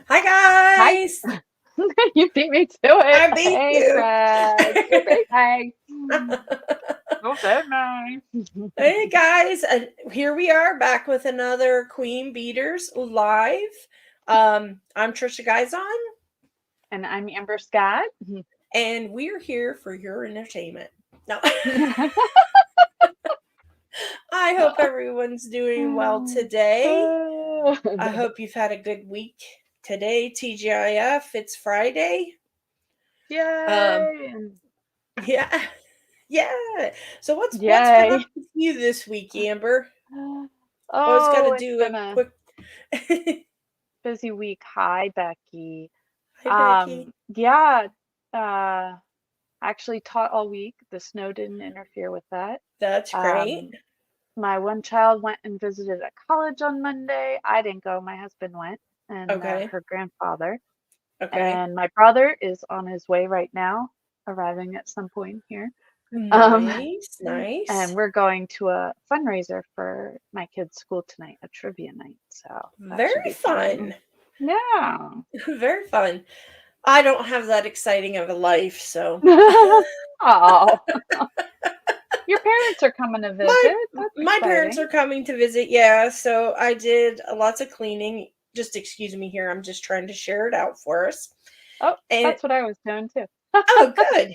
Hi Hi. guys! You beat me to it. I beat Hey, you. Fred. You're big. Hey. So nice. Hey guys, and here we are back with another Queen Beaters live. I'm Trisha Guys And I'm Amber Scott. and we're here for your entertainment. No, I hope everyone's doing well today. I hope you've had a good week. Today, TGIF, it's Friday. Um, Yay. yeah, yeah. So what's been up Yay. with you this week, Amber? Always got to Oh, it's do a been a quick. busy week. Hi, Becky. Hi, Becky. Yeah, actually taught all week. The snow didn't interfere with that. That's great. Um, my one child went and visited a college on Monday. I didn't go. My husband went and Okay. her grandfather. Okay. And my brother is on his way right now, arriving at some point here. Um, Nice. and Nice. we're going to a fundraiser for my kids' school tonight, a trivia night. So that should Very be fun. fun. Yeah. Very fun. I don't have that exciting of a life, so Oh, your parents are coming to my visit. That's my parents exciting. are coming to visit. Yeah, so I did lots of cleaning. Just excuse me here. I'm just trying to share it out for us. Oh, And that's what I was doing too. oh, good.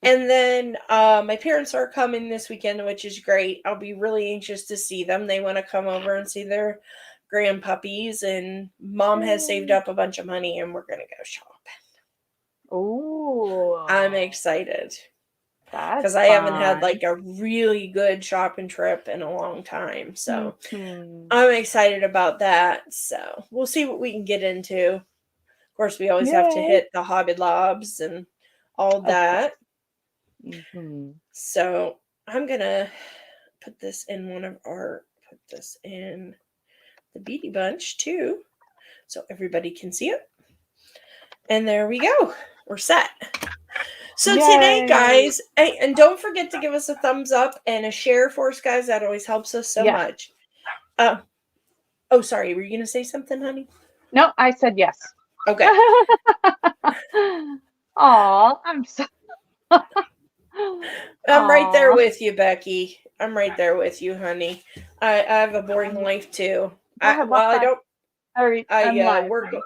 And then my parents are coming this weekend, which is great. I'll be really anxious to see them. They want to come over and see their grandpuppies, and mom has saved Yay. up a bunch of money, and we're gonna go shopping. I'm Oh, excited because that's I haven't had fun. like a really good shopping trip in a long time. So Hmm. I'm excited about that. So we'll see what we can get into. Of course, we always have to Yay. hit the Hobby Lobs and all Of course. that. Hmm. So I'm gonna put this in put this in the Beady Bunch too, so everybody can see it. And there we go. We're set. So today, Yay. guys, hey, and don't forget to give us a thumbs up and a share for us, guys. That always helps us so Yes. much. Uh, oh, sorry. Were you gonna say something, honey? No, I said yes. Okay. Aw, I'm so. I'm right there Aw. with you, Becky. I'm right there with you, honey. I have a boring Um, life too. go ahead, walk I by. don't. I'm I live, work. honey.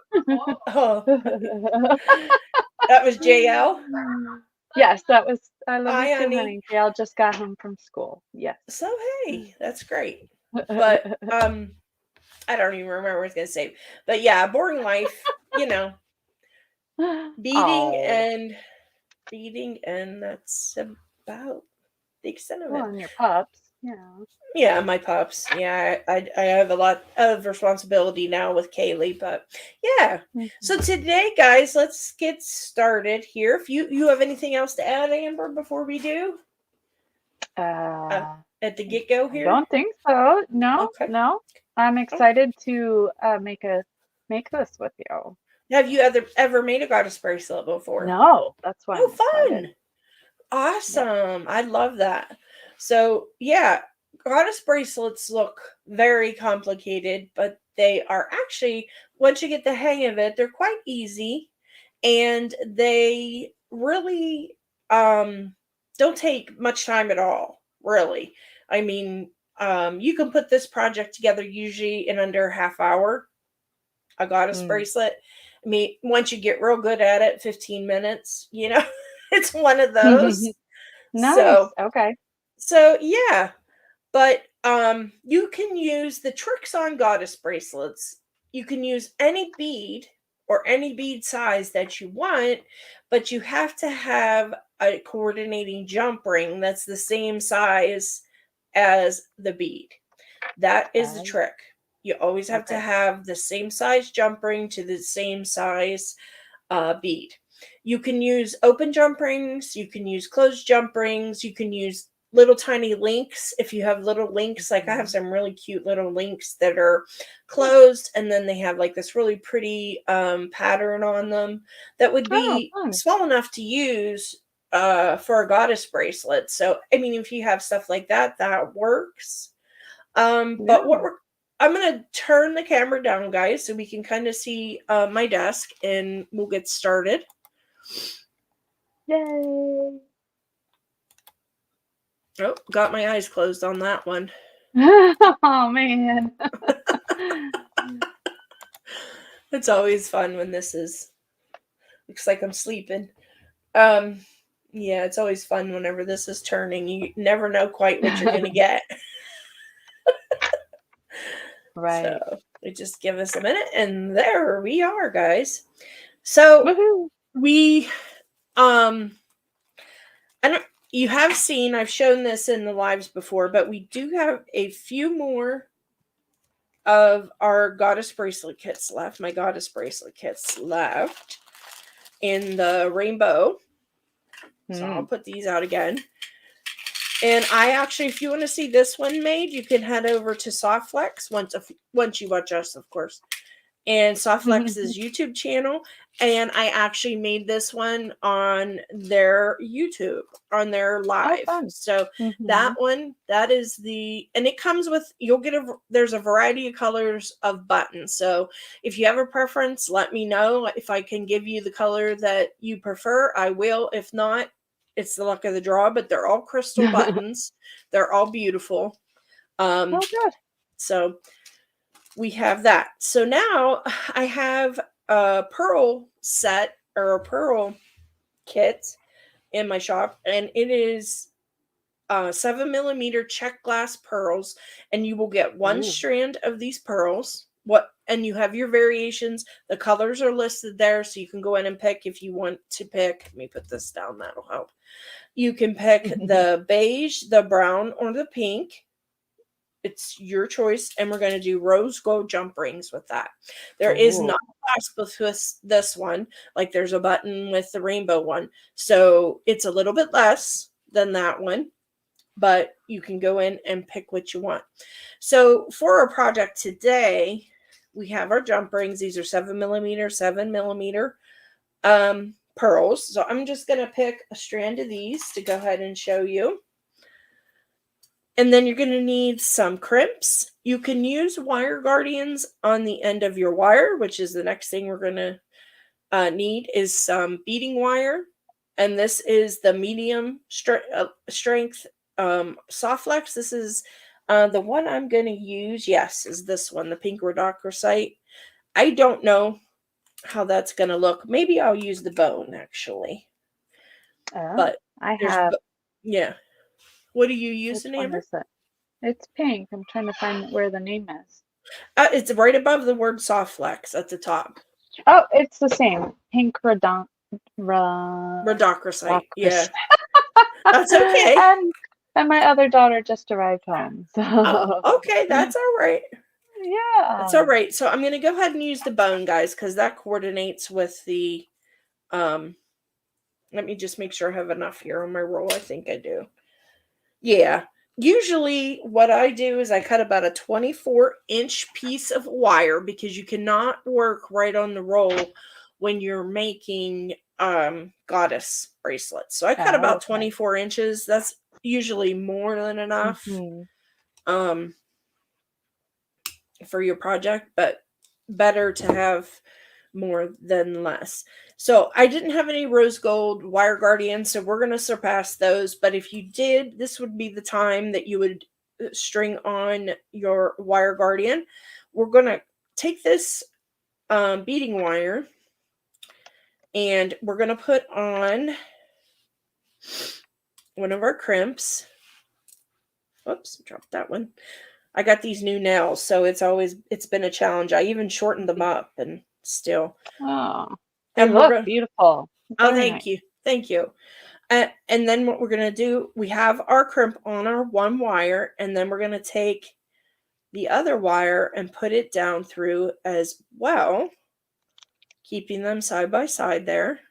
Oh, that was JL. Yes, that was. I love you Hi, too, honey. honey. Gail just got home from school. Yes. So hey, that's great. But I don't even remember what I was gonna say. But yeah, boring life, beading Oh, and beading, and that's about the extent of well, it. and your pups. Yeah. Yeah, my pups. Yeah, I have a lot of responsibility now with Kaylee, but yeah. So Mhm. today, guys, let's get started here. If you have anything else to add, Amber, before we do uh, Uh, at the get go I here. don't think so. No, Okay. no. I'm Oh, excited to make this with you. have you ever made a goddess bracelet before? No, that's why I'm Oh, excited. fun! Yeah. Awesome. I love that. So, yeah, goddess bracelets look very complicated, but they are actually, once you get the hang of it, they're quite easy, and they really don't take much time at all, really. I mean, you can put this project together usually in under a half hour, a goddess Mm. bracelet. I mean, once you get real good at it, 15 minutes, it's one of those. Nice. So, Okay. yeah, but you can use the tricks on goddess bracelets. You can use any bead or any bead size that you want, but you have to have a coordinating jump ring that's the same size as the bead. That is the Oh, trick. You always have to okay. have the same size jump ring to the same size bead. You can use open jump rings, you can use closed jump rings, you can use little tiny links. If you have little links, like I have Mhm. some really cute little links that are closed, and then they have like this really pretty pattern on them that would Oh, be fun. small enough to use for a goddess bracelet. So, I mean, if you have stuff like that, that works. But Yeah. I'm going to turn the camera down, guys, so we can kind of see my desk, and we'll get started. Yay! Oh, got my eyes closed on that one. Oh, man. It's always fun when this is, looks like I'm sleeping. Yeah, it's always fun whenever this is turning. You never know quite what you're going to get. Right. So just give us a minute, and there we are, guys. So Woohoo! we, I don't, you have seen, I've shown this in the lives before, but we do have a few more of our Goddess Bracelet kits left. My Goddess Bracelet kits left in the rainbow. So I'll put these out again. And I actually, if you want to see this one made, you can head over to Softflex once you watch us, of course. And Softflex's YouTube channel. And I actually made this one on their YouTube, on their live. Oh, fun. So that one, that is and it comes with, there's a variety of colors of buttons. So if you have a preference, let me know. If I can give you the color that you prefer, I will. If not, it's the luck of the draw, but they're all crystal buttons. They're all beautiful. Oh, good. So we have that. So now I have a pearl set, or a pearl kit in my shop, and it is 7mm check glass pearls, and you will get one strand of these pearls. And you have your variations. The colors are listed there, so you can go in and pick if you want to pick. Let me put this down, that'll help. You can pick the beige, the brown, or the pink. It's your choice, and we're going to do rose gold jump rings with that. There is not a clasp with this one, like there's a button with the rainbow one, so it's a little bit less than that one, but you can go in and pick what you want. So for our project today, we have our jump rings. These are 7mm pearls. So I'm just going to pick a strand of these to go ahead and show you. And then you're going to need some crimps. You can use wire guardians on the end of your wire, which is the next thing we're going to need, is some beading wire. And this is the medium strength Softflex. This is the one I'm going to use. Yes, is this one, the pink rhodochrosite. I don't know how that's going to look. Maybe I'll use the bone, actually. But I have. Yeah. What are you using, Which Amber? one is it? It's pink. I'm trying to find where the name is. It's right above the word Softflex at the top. Oh, it's the same. Pink rhodochrosite. Yeah. That's okay. And my other daughter just arrived home. So. Oh, okay, that's all right. Yeah. That's all right. So I'm going to go ahead and use the bone, guys, because that coordinates with the, let me just make sure I have enough here on my roll. I think I do. Yeah. Usually what I do is I cut about a 24-inch piece of wire, because you cannot work right on the roll when you're making goddess bracelets. So I cut about 24 inches. That's usually more than enough for your project, but better to have more than less. So I didn't have any rose gold wire guardians, so we're going to surpass those. But if you did, this would be the time that you would string on your wire guardian. We're going to take this beading wire, and we're going to put on one of our crimps. Oops, dropped that one. I got these new nails, so it's been a challenge. I even shortened them up, and still. Oh, they look beautiful. Oh, thank you. Thank you. And then what we're going to do, we have our crimp on our one wire, and then we're going to take the other wire and put it down through as well, keeping them side by side there.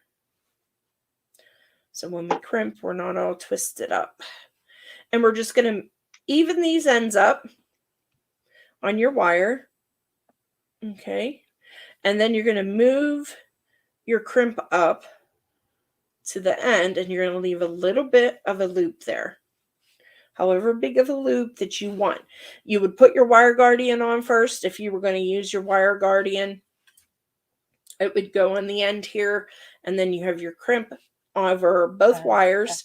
So when we crimp, we're not all twisted up. And we're just going to even these ends up on your wire. Okay. And then you're going to move your crimp up to the end, and you're going to leave a little bit of a loop there. however big of a loop that you want. You would put your wire guardian on first. If you were going to use your wire guardian, it would go on the end here, and then you have your crimp over both wires.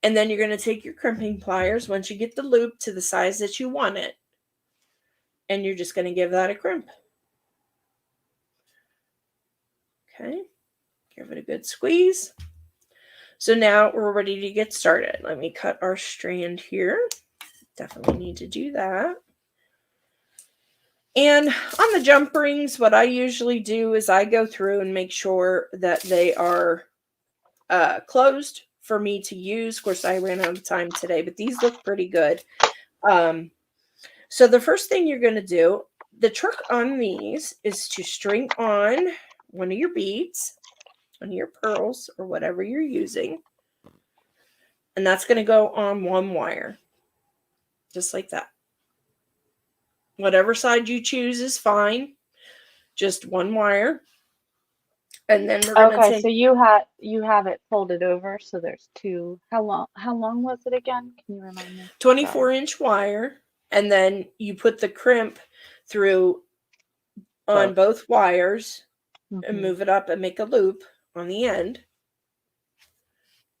And then you're going to take your crimping pliers once you get the loop to the size that you want it, and you're just going to give that a crimp. Okay, give it a good squeeze. So now we're ready to get started. Let me cut our strand here. Definitely need to do that. And on the jump rings, what I usually do is I go through and make sure that they are closed for me to use. Of course, I ran out of time today, but these look pretty good. So the first thing you're going to do, the trick on these is to string on one of your beads, one of your pearls, or whatever you're using. And that's going to go on one wire. Just like that. Whatever side you choose is fine. Just one wire. And then we're going to take... So you have it folded over, so there's two. How long was it again? Can you remind me? 24-inch wire, and then you put the crimp through on both wires and move it up and make a loop on the end.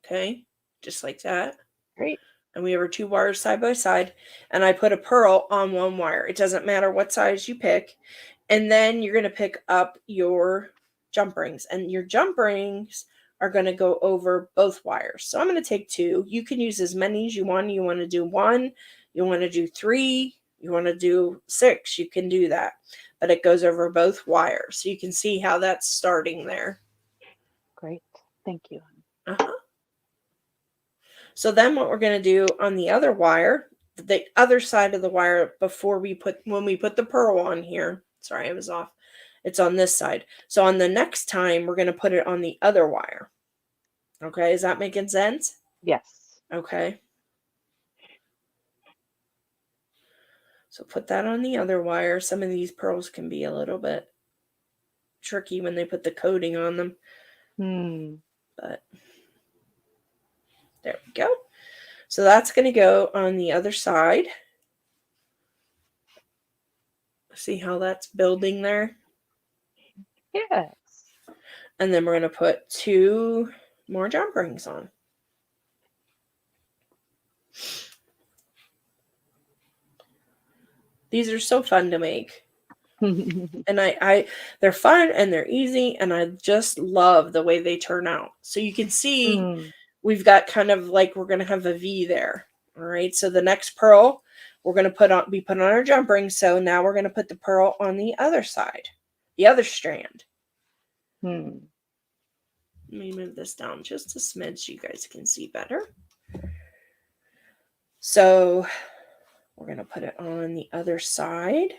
Okay, just like that. Great. And we have our two wires side by side, and I put a pearl on one wire. It doesn't matter what size you pick. And then you're going to pick up your jump rings, and your jump rings are going to go over both wires. So I'm going to take two. You can use as many as you want. You want to do one, you want to do three, you want to do six, you can do that. But it goes over both wires. So you can see how that's starting there. Great. Thank you. So then what we're going to do on the other wire, the other side of the wire when we put the pearl on here, sorry, I was off. It's on this side. So on the next time, we're going to put it on the other wire. Okay, is that making sense? Yes. Okay. So put that on the other wire. Some of these pearls can be a little bit tricky when they put the coating on them. But there we go. So that's going to go on the other side. See how that's building there? Yes. And then we're going to put two more jump rings on. These are so fun to make. And they're fun and they're easy, and I just love the way they turn out. So you can see we've got kind of like we're going to have a V there. All right. So the next pearl we're going to put on our jump ring. So now we're going to put the pearl on the other side, the other strand. Let me move this down just a smidge so you guys can see better. So we're going to put it on the other side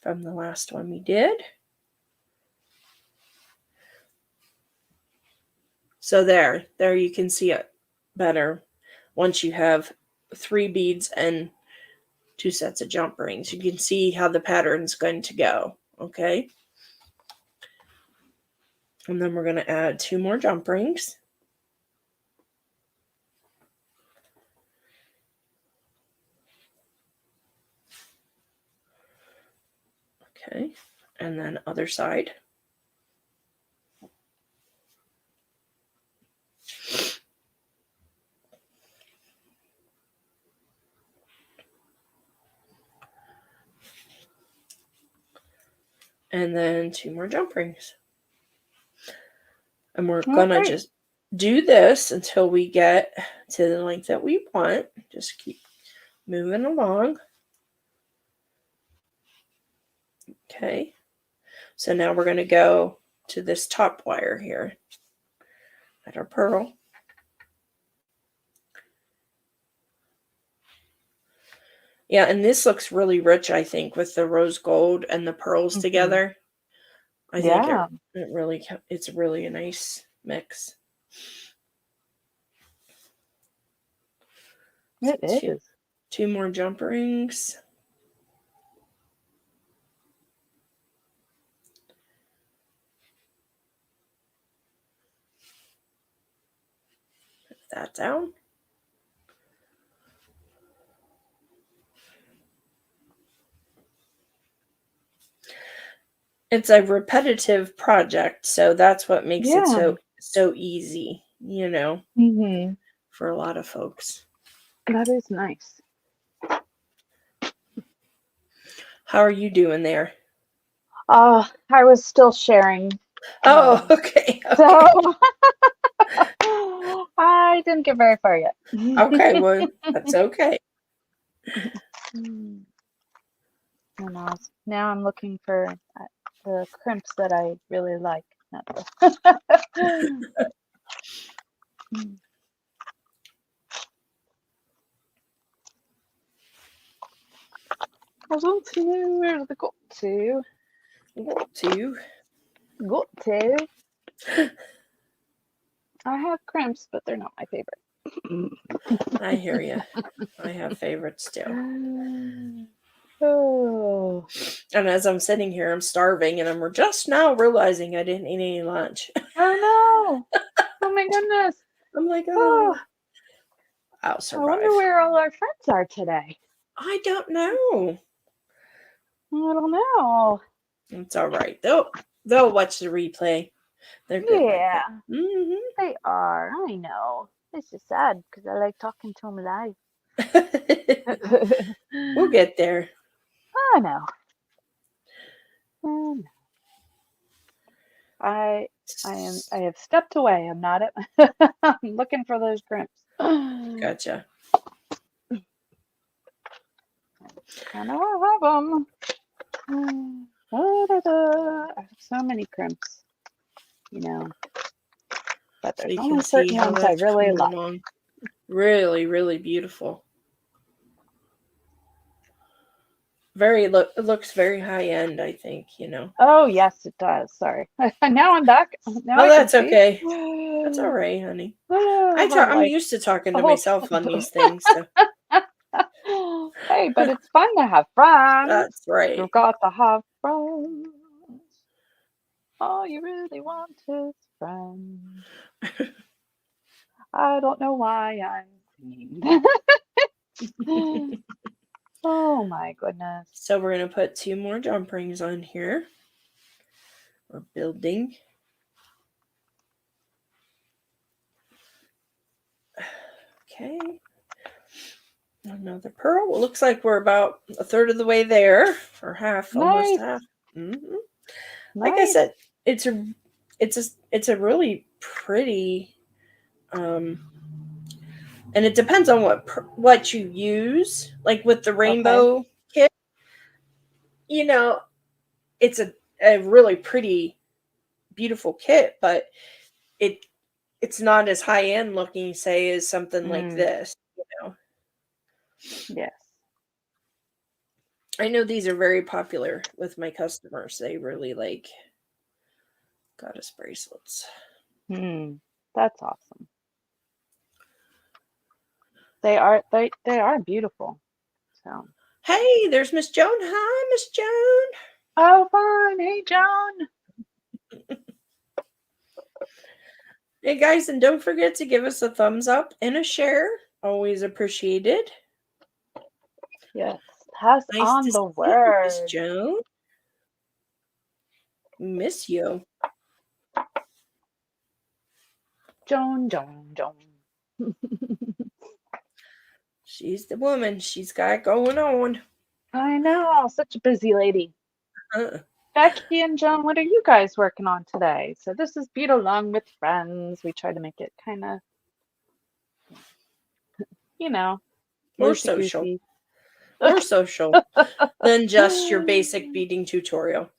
from the last one we did. So there you can see it better once you have 3 beads and 2 sets of jump rings. You can see how the pattern's going to go, okay? And then we're going to add 2 more jump rings. Okay, and then other side. And then 2 more jump rings. And we're going to just do this until we get to the length that we want. Just keep moving along. Okay. So now we're going to go to this top wire here at our pearl. Yeah, and this looks really rich, I think, with the rose gold and the pearls together. I think it's really a nice mix. It is. 2 more jump rings. Put that down. It's a repetitive project, so that's what makes it Yeah. so easy, Mm-hmm. for a lot of folks. That is nice. How are you doing there? I was still sharing. Oh, okay. So I didn't get very far yet. Okay, well, that's okay. And now I'm looking for the crimps that I really like. I want to know where they got to. Got to. I have crimps, but they're not my favorite. I hear you. I have favorites too. Oh. And as I'm sitting here, I'm starving, and I'm just now realizing I didn't eat any lunch. I know. Oh my goodness. I'm like, Oh, I'll I survive. wonder where all our friends are today. I don't know. I don't know. It's all right. They'll watch the replay. They're good like that. Yeah, they are. I know. It's just sad because I like talking to them live. We'll get there. I know. I have stepped away. I'm not at. I'm looking for those crimps. Gotcha. I know I have them. I have so many crimps, but So there's you only can see certain how ones I that's really coming like. along. Really, really beautiful. It looks very high end, I think, Oh yes, it does. Sorry. Now I'm back. Now Oh, I can that's see. okay. That's all right, honey. I'm Like, used to talking to oh. myself on these things, so Hey, but it's fun to have friends. that's right. You've got to have friends. All you really want is friends. I don't know why I'm singing. Oh my goodness. So we're going to put 2 more jump rings on here. We're building. Okay. Another pearl. It looks like we're about a third of the way there, or half, almost Nice. half. Nice. Like I said, it's a really pretty, and it depends on what you use. Like with the rainbow kit, it's a really pretty, beautiful kit, but it's not as high end looking, say, as something like this. Yes. I know these are very popular with my customers. They really like Goddess bracelets. That's awesome. They are beautiful. So. Hey, there's Miss Joan. Hi, Miss Joan. Oh, fine. Hey, Joan. Hey, guys, and don't forget to give us a thumbs up and a share. Always appreciated. Yes. Pass Nice on to the see you, Miss word. Joan. Miss you. Joan. She's the woman. She's got it going on. I know. Such a busy lady. Becky and Joan, what are you guys working on today? So this is Bead Along with Friends. We try to make it kind of, More social. loosey-goosey. More social than just your basic beading tutorial.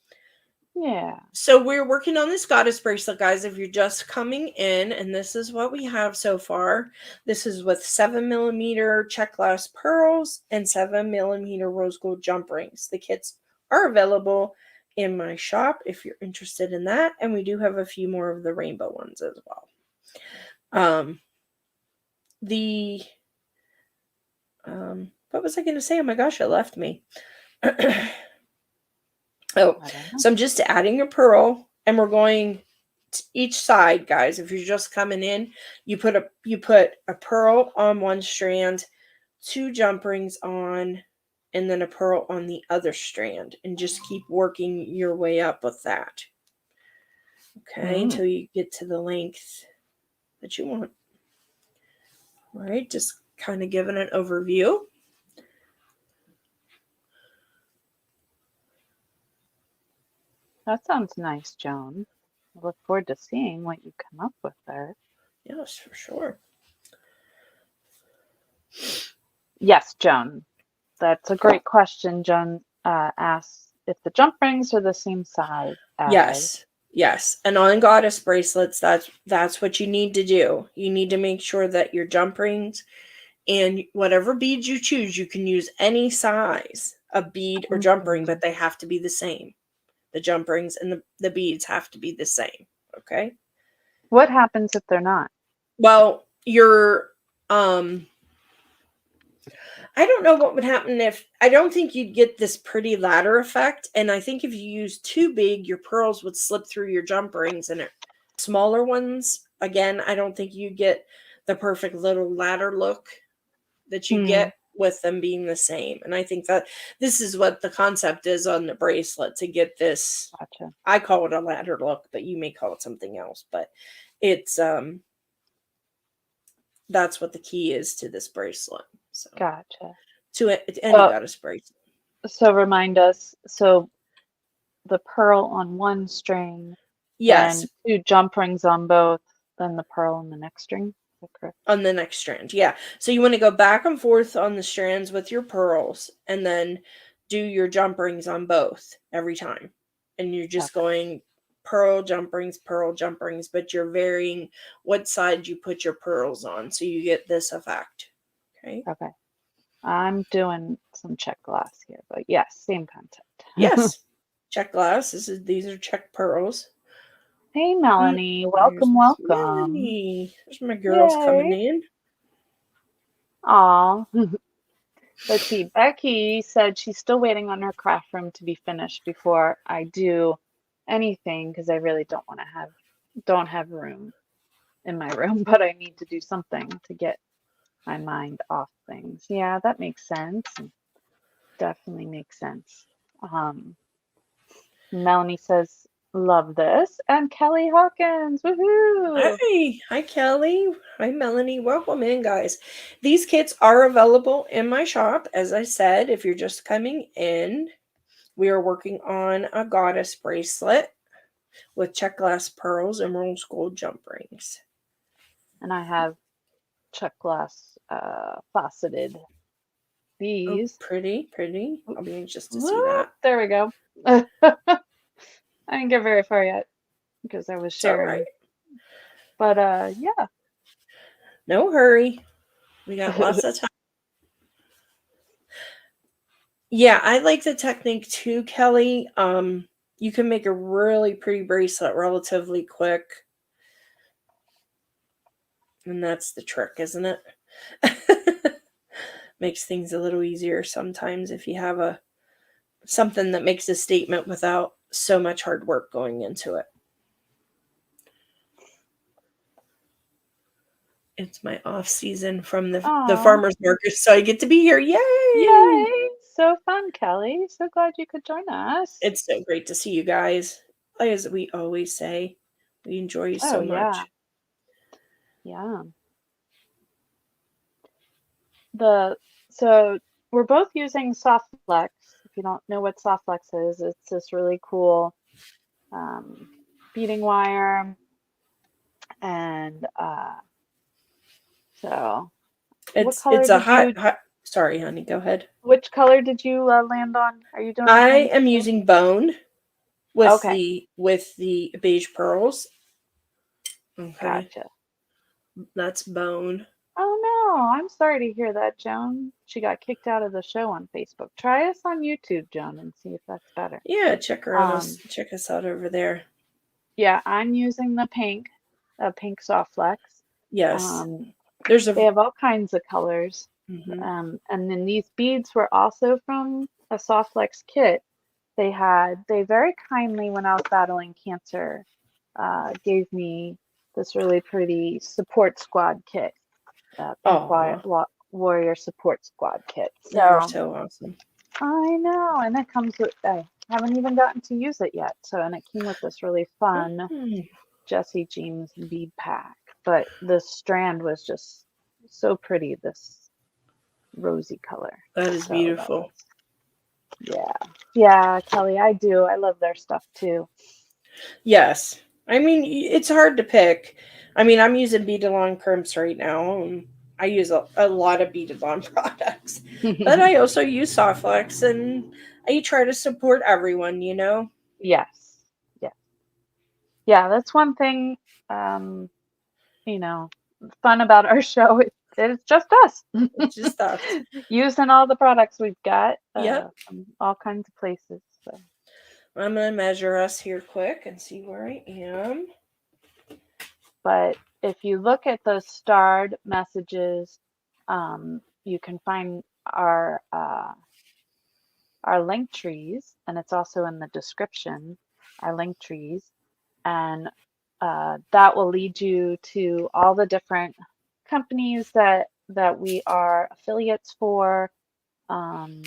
Yeah. So we're working on this goddess bracelet, guys. If you're just coming in, and this is what we have so far. This is with 7mm check glass pearls and 7mm rose gold jump rings. The kits are available in my shop if you're interested in that, and we do have a few more of the rainbow ones as well. What was I going to say? Oh my gosh, it left me. So I'm just adding a pearl, and we're going to each side, guys. If you're just coming in, you put a pearl on one strand, 2 jump rings on, and then a pearl on the other strand, and just keep working your way up with that. Okay, until you get to the length that you want. All right, just kind of giving an overview. That sounds nice, Joan. I look forward to seeing what you come up with there. Yes, for sure. Yes, Joan. That's a great question. Joan asks if the jump rings are the same size as. Yes. And on Goddess bracelets, that's what you need to do. You need to make sure that your jump rings and whatever beads you choose, you can use any size of bead or jump ring, but they have to be the same. The jump rings and the beads have to be the same. Okay. What happens if they're not? Well, I don't know what would happen if, I don't think you'd get this pretty ladder effect. And I think if you use too big, your pearls would slip through your jump rings, and smaller ones, again, I don't think you get the perfect little ladder look that you get with them being the same. And I think that this is what the concept is on the bracelet, to get this. Gotcha. I call it a ladder look, but you may call it something else. But it's that's what the key is to this bracelet. So Gotcha. To any goddess bracelet. So remind us. So the pearl on one string. Yes. Then 2 jump rings on both. Then the pearl on the next string. Is that correct? On the next strand, yeah. So you want to go back and forth on the strands with your pearls, and then do your jump rings on both every time. And you're just going pearl jump rings, but you're varying what side you put your pearls on, so you get this effect. Okay. Okay. I'm doing some check glass here, but yes, same concept. Yes. Check glass. These are check pearls. Hey, Melanie. Welcome. Melanie. There's my girls coming in. Aw. Let's see. Becky said she's still waiting on her craft room to be finished before I do anything, because I really don't have room in my room, but I need to do something to get my mind off things. Yeah, that makes sense. Definitely makes sense. Melanie says, love this. And Kelly Hawkins, woohoo! Hi Kelly. Hi Melanie. Welcome in, guys. These kits are available in my shop. As I said, if you're just coming in, we are working on a goddess bracelet with check glass pearls and rose gold jump rings. And I have check glass faceted these. Oh, pretty. I'll be anxious to see that. There we go. I didn't get very far yet because I was sharing. Right. But yeah. No hurry. We got lots of time. Yeah, I like the technique too, Kelly. You can make a really pretty bracelet relatively quick. And that's the trick, isn't it? Makes things a little easier sometimes if you have something that makes a statement without so much hard work going into it. It's my off season from the farmer's market, so I get to be here. Yay! So fun, Kelly. So glad you could join us. It's so great to see you guys. As we always say, we enjoy you so much. Yeah. So we're both using Soft Flex. If you don't know what Soft Flex is, it's this really cool beading wire, and so it's a hot. Sorry, honey. Go ahead. Which color did you land on? Are you doing? I am using bone with the beige pearls. Okay. Gotcha. That's bone. Oh no, I'm sorry to hear that, Joan. She got kicked out of the show on Facebook. Try us on YouTube, Joan, and see if that's better. Yeah, check us out over there. Yeah, I'm using the pink Soft Flex. Yes. They have all kinds of colors. Mm-hmm. And then these beads were also from a Soft Flex kit. They very kindly, when I was battling cancer, gave me this really pretty support squad kit. Pink Warrior Support Squad kit. You're so awesome. I know, and it comes with, I haven't even gotten to use it yet. So, and it came with this really fun Mm, Jessie James bead pack, but the strand was just so pretty, this rosy color. that is So that beautiful. was, yeah. Yeah, Kelly, I do. I love their stuff too. Yes. I mean, it's hard to pick. I mean, I'm using Beadalon crimps right now, and I use a lot of Beadalon products. But I also use Softflex, and I try to support everyone, you know? Yes. Yeah. Yeah, that's one thing, um, you know, fun about our show. It's just us It's just us. using all the products we've got Yep. from all kinds of places. So. I'm going to measure us here quick and see where I am. But if you look at those starred messages, you can find our link trees, and it's also in the description, our link trees, and that will lead you to all the different companies that we are affiliates for. Um,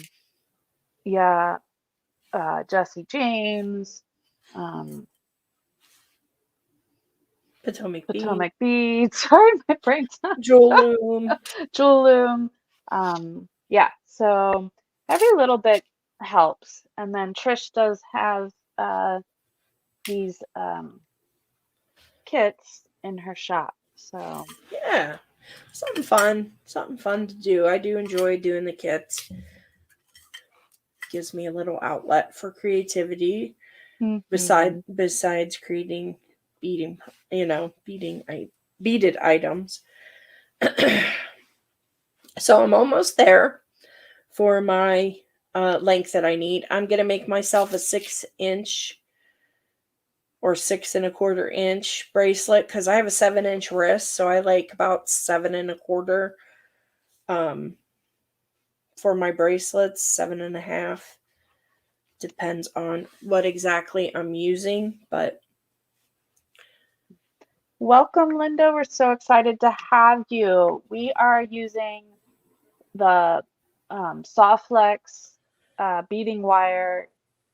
yeah, Jesse James, um, Potomac Bead, Potomac Beads. Sorry, my brain's not. Jewel Loom. Jewel Loom. Yeah, so every little bit helps. And then Trish does have these kits in her shop. So Yeah. Something fun. Something fun to do. I do enjoy doing the kits. Gives me a little outlet for creativity. mhm. Besides creating beading, beaded items. So I'm almost there for my length that I need. I'm gonna make myself a 6 inch or 6 1/4 inch bracelet because I have a 7 inch wrist, so I like about 7 1/4 um, for my bracelets, 7 1/2. Depends on what exactly I'm using, but Welcome, Linda. We're so excited to have you. We are using the Softflex beading wire,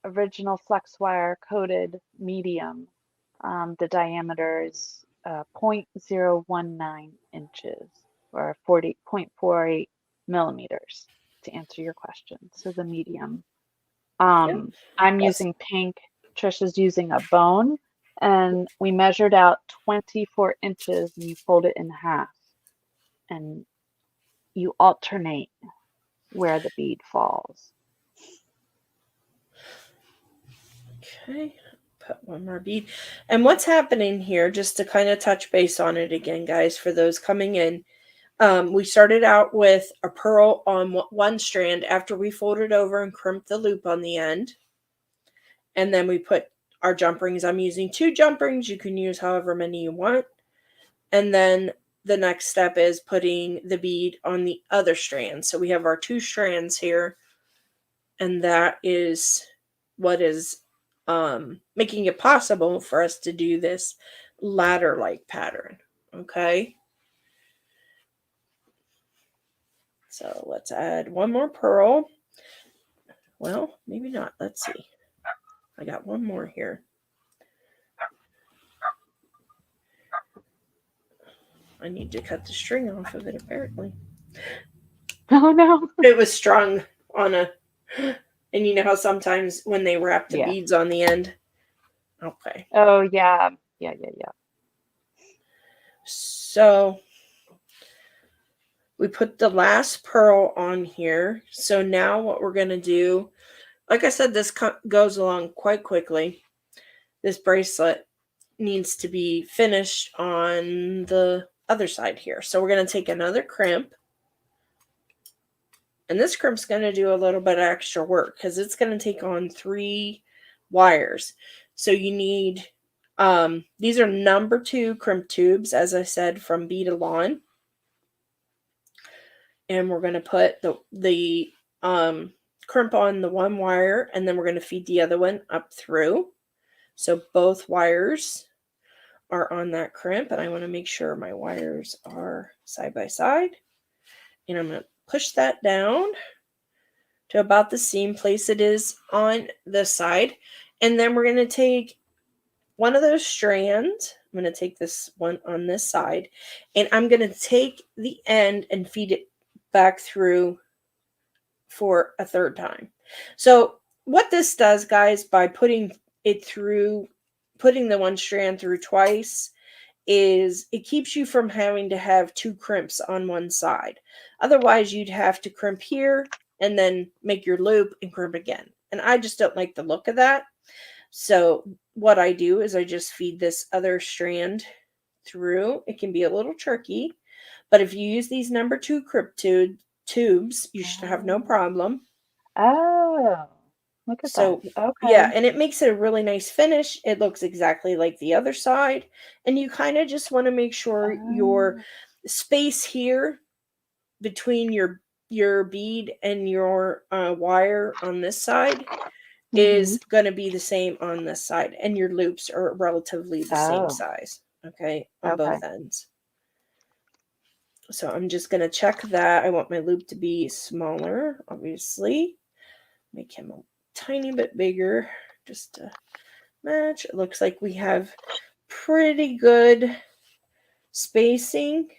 original flex wire coated medium. The diameter is 0.019 inches or 40.48 millimeters to answer your question. So the medium. yeah, I'm that's using pink. Trish is using a bone. And we measured out 24 inches and you fold it in half and you alternate where the bead falls. okay. Put one more bead. And what's happening here, just to kind of touch base on it again, guys, for those coming in. We started out with a pearl on one strand after we folded over and crimped the loop on the end. And then we put our jump rings. I'm using 2 jump rings. You can use however many you want. And then the next step is putting the bead on the other strand. So we have our 2 strands here. And that is what is making it possible for us to do this ladder-like pattern. Okay. So let's add one more pearl. Well, maybe not. Let's see. I got one more here. I need to cut the string off of it, apparently. Oh no. It was strung on a. And you know how sometimes when they wrap the Yeah. beads on the end? Okay. Oh yeah. Yeah, yeah, yeah. So we put the last pearl on here. So now what we're going to do, like I said, this goes along quite quickly. This bracelet needs to be finished on the other side here. So we're going to take another crimp. And this crimp's going to do a little bit of extra work because it's going to take on 3 wires. So you need, these are number 2 crimp tubes, as I said, from Beadalon. And we're going to put the crimp on the one wire, and then we're going to feed the other one up through. So both wires are on that crimp, and I want to make sure my wires are side by side. And I'm going to push that down to about the same place it is on this side. And then we're going to take one of those strands. I'm going to take this one on this side, and I'm going to take the end and feed it back through for a third time. So what this does, guys, by putting the one strand through twice, is it keeps you from having to have two crimps on one side. Otherwise, you'd have to crimp here and then make your loop and crimp again. And I just don't like the look of that. So what I do is I just feed this other strand through. It can be a little tricky, but if you use these number 2 crimp tubes, you should have no problem. Oh, look at that. So yeah, Okay. and it makes it a really nice finish. It looks exactly like the other side, and you kind of just want to make sure your Oh. space here between your bead and your wire on this side Mm-hmm. is going to be the same on this side, and your loops are relatively the same Oh, size, okay, on okay. both ends. So I'm just going to check that. I want my loop to be smaller, obviously. Make him a tiny bit bigger just to match. It looks like we have pretty good spacing,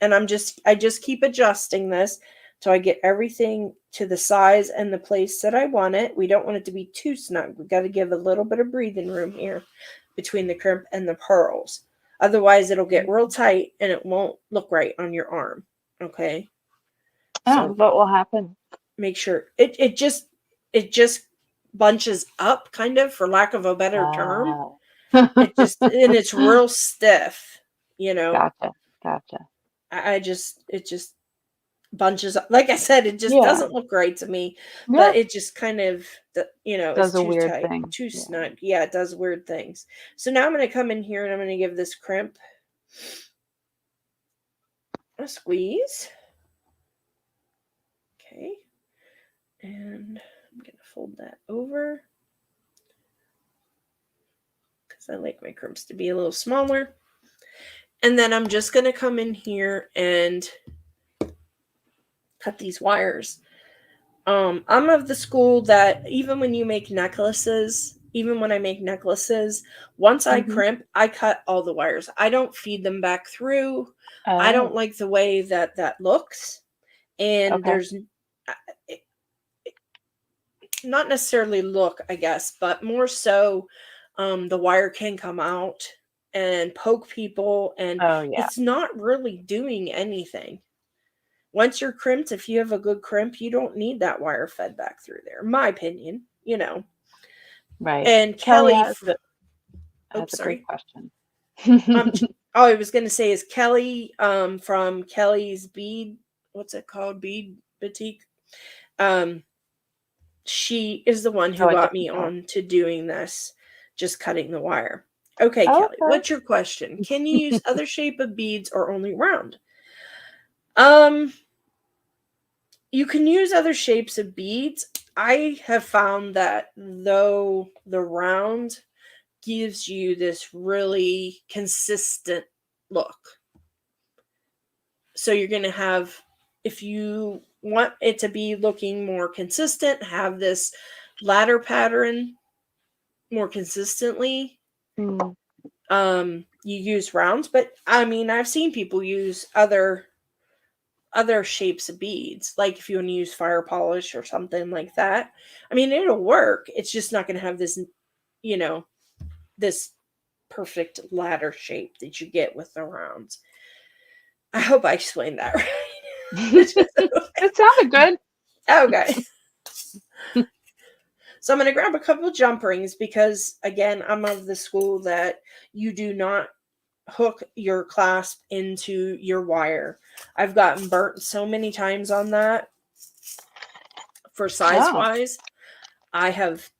and I just keep adjusting this so I get everything to the size and the place that I want it. We don't want it to be too snug. We got to give a little bit of breathing room here between the crimp and the pearls. Otherwise, it'll get real tight and it won't look right on your arm. Okay? Oh, So what will happen? make sure it just bunches up, kind of, for lack of a better term. Oh. And it's real stiff, Gotcha. Gotcha. it just bunches up. Like I said, it just Yeah. doesn't look right to me, Yeah. but it just kind of, is Does a too weird tight, thing. too Yeah. snug. Yeah, it does weird things. So now I'm going to come in here and I'm going to give this crimp a squeeze. Okay. And I'm going to fold that over because I like my crimps to be a little smaller. And then I'm just going to come in here and cut these wires. I'm of the school that even when I make necklaces, once I Mm-hmm. crimp, I cut all the wires. I don't feed them back through. I don't Oh, like the way that looks. And okay. there's not necessarily look, I guess, but more so the wire can come out and poke people, and Oh, yeah. it's not really doing anything. Once you're crimped, if you have a good crimp, you don't need that wire fed back through there, in my opinion. Right. And Kelly Kelly, has a great sorry. question. I was going to say, is Kelly from Kelly's Bead, what's it called? Bead Boutique. She is the one who Oh, a got me different Kelly. on to doing this, just cutting the wire. Okay, Kelly, Okay. what's your question? Can you use other shape of beads or only round? Um, you can use other shapes of beads. I have found that though the round gives you this really consistent look. So you're going to have, if you want it to be looking more consistent, have this ladder pattern more consistently. Mm. You use rounds, but I mean, I've seen people use other shapes of beads, like if you want to use fire polish or something like that. I mean, it'll work. It's just not going to have this, this perfect ladder shape that you get with the rounds. I hope I explained that right. It sounded good. Okay. So I'm going to grab a couple of jump rings because, again, I'm of the school that you do not hook your clasp into your wire. I've gotten burnt so many times on that. For size wise, I have,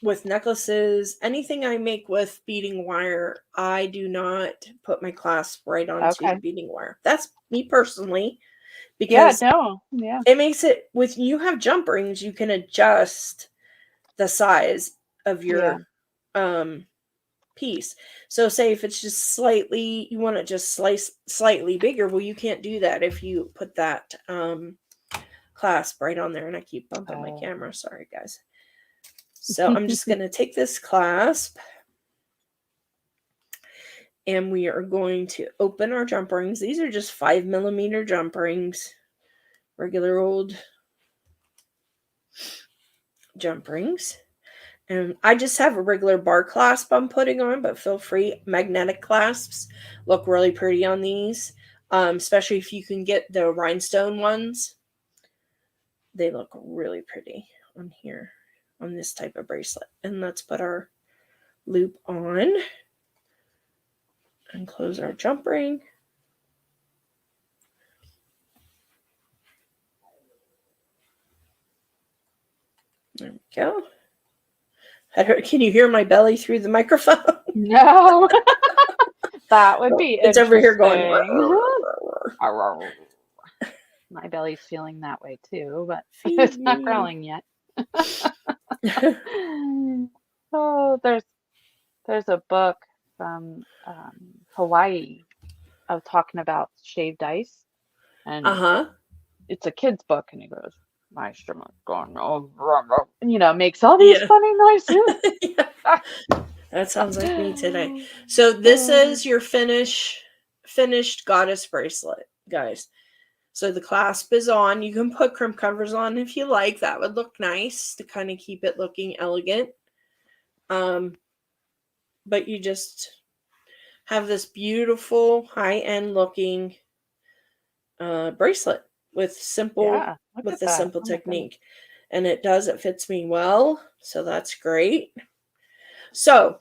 with necklaces, anything I make with beading wire, I do not put my clasp right onto the Okay. beading wire. That's me personally, Yeah, because no. Yeah. it makes it, with you have jump rings, you can adjust the size of Yeah. your piece. So say if it's just slightly, you want it just slightly bigger, well, you can't do that if you put that clasp right on there, and I keep bumping my Oh. camera. Sorry, guys. So I'm just going to take this clasp, and we are going to open our jump rings. These are just 5mm jump rings, regular old jump rings. And I just have a regular bar clasp I'm putting on, but feel free. Magnetic clasps look really pretty on these, especially if you can get the rhinestone ones. They look really pretty on here, on this type of bracelet. And let's put our loop on and close our jump ring. There we go. Can you hear my belly through the microphone? No. That would be It's over here going. My belly's feeling that way too, but Feed it's not me. growling yet. Oh, there's a book from Hawaii of talking about shaved ice, and it's a kid's book, and he goes, "My stomach's going over," and makes all these funny noises. Yeah. That sounds like me today. So this is your finished Goddess bracelet, guys. So the clasp is on. You can put crimp covers on if you like. That would look nice to kind of keep it looking elegant. But you just have this beautiful high-end looking bracelet with simple technique. And it fits me well. So that's great. So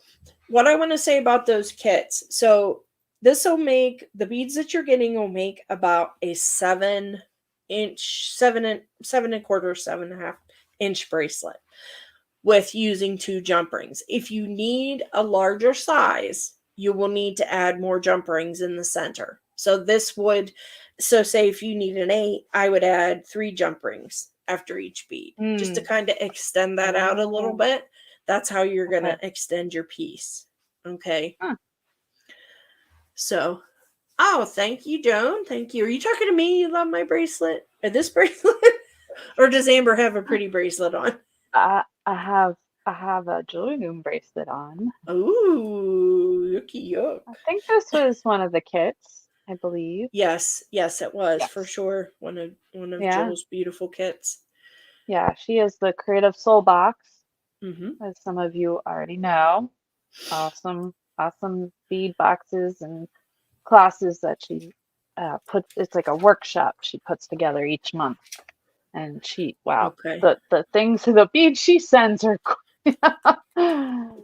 what I want to say about those kits. So this will make, the beads that you're getting will make about a 7 and a quarter, 7.5 inch bracelet with using 2 jump rings. If you need a larger size, you will need to add more jump rings in the center. So say if you need an 8, I would add 3 jump rings after each bead, just to kind of extend that out a little bit. That's how you're going to extend your piece. Okay. So, thank you, Joan. Thank you. Are you talking to me? You love my bracelet? Or this bracelet? Or does Amber have a pretty bracelet on? I have a jewelry room bracelet on. Ooh, yucky yuck. I think this was one of the kits, I believe. Yes, it was for sure. One of Jill's beautiful kits. Yeah, she is the Creative Soul box, as some of you already know. Awesome bead boxes and classes that she puts. It's like a workshop she puts together each month. And the things, the beads she sends are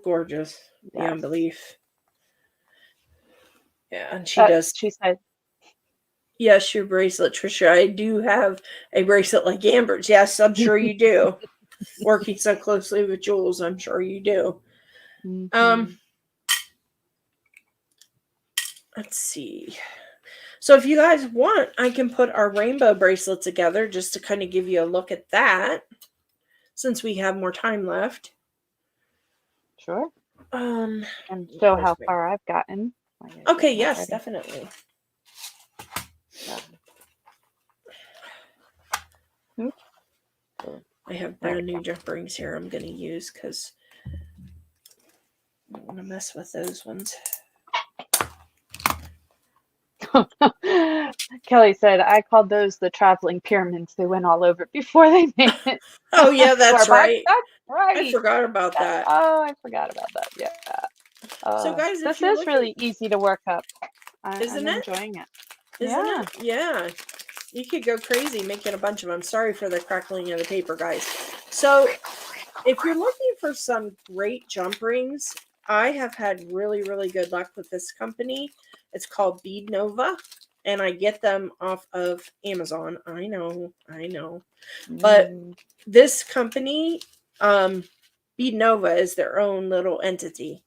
gorgeous. Yes. Beyond belief. Yeah, and she does. She said, "Yes, your bracelet, Trisha. I do have a bracelet like Amber's. Yes, I'm sure you do. Working so closely with Jules, I'm sure you do." Let's see. So if you guys want, I can put our rainbow bracelet together just to kind of give you a look at that, since we have more time left. Sure. And show how far I've gotten. Okay, yes, definitely. I have brand new jump rings here I'm going to use because I don't want to mess with those ones. Kelly said, I called those the traveling pyramids. They went all over before they made it. Oh, yeah, that's right. That's right. I forgot about that. Oh, I forgot about that. Yeah. So, guys, this is really easy to work up. I'm enjoying it. Isn't it? Yeah. You could go crazy making a bunch of them. Sorry for the crackling of the paper, guys. So, if you're looking for some great jump rings, I have had really, really good luck with this company. It's called Bead Nova, and I get them off of Amazon. I know. But this company, Bead Nova, is their own little entity.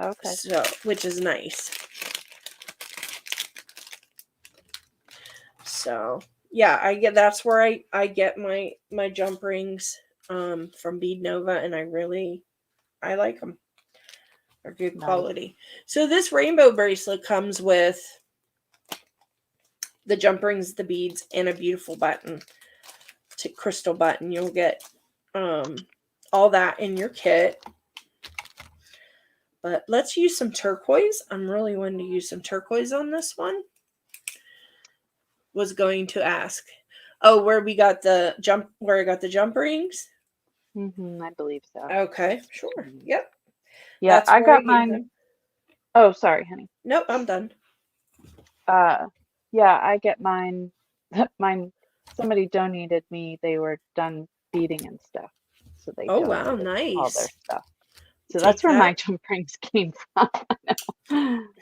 Okay. So, which is nice. So, yeah, that's where I get my jump rings from Bead Nova, and I like them. They're good quality. So this rainbow bracelet comes with the jump rings, the beads, and a beautiful button. crystal button. You'll get all that in your kit. But let's use some turquoise. I'm really wanting to use some turquoise on this one. Was going to ask. Oh, where I got the jump rings? I believe so. Okay, sure. Yep. Yeah, That's I where got mine. them. Oh, sorry, honey. Nope, I'm done. Yeah, I get mine. Mine. Somebody donated me. They were done beading and stuff, so they Oh wow, donated all their nice. stuff. So Take that's where my that. jump rings came from.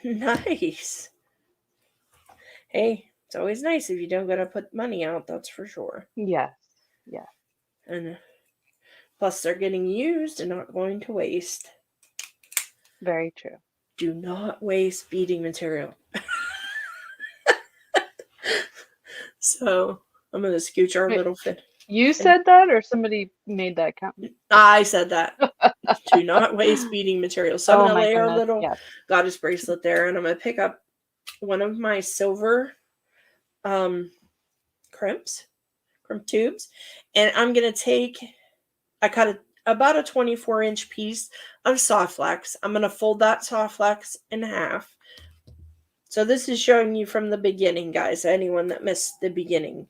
Nice. Hey, it's always nice if you don't gotta put money out, that's for sure. Yes, yes. And plus they're getting used and not going to waste. Very true. Do not waste beading material. So I'm gonna scooch our Wait, little fin. you said that, or somebody made that comment? I said that. Do not waste beading material. So I'm Oh gonna my lay our goodness, little yes. goddess bracelet there, and I'm gonna pick up one of my silver crimp tubes, and I'm gonna take. I cut about a 24-inch piece of soft flex. I'm gonna fold that soft flex in half. So this is showing you from the beginning, guys. Anyone that missed the beginning.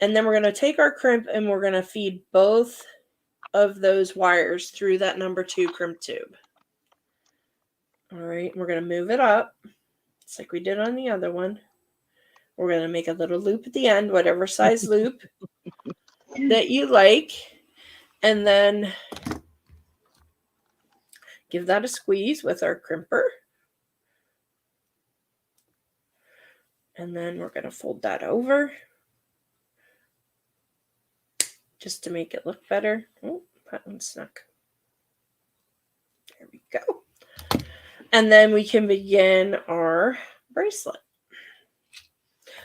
And then we're gonna take our crimp and we're gonna feed both of those wires through that number 2 crimp tube. All right, we're going to move it up. It's like we did on the other one. We're going to make a little loop at the end, whatever size loop that you like. And then give that a squeeze with our crimper. And then we're going to fold that over just to make it look better. Oh, that one snuck. There we go. And then we can begin our bracelet.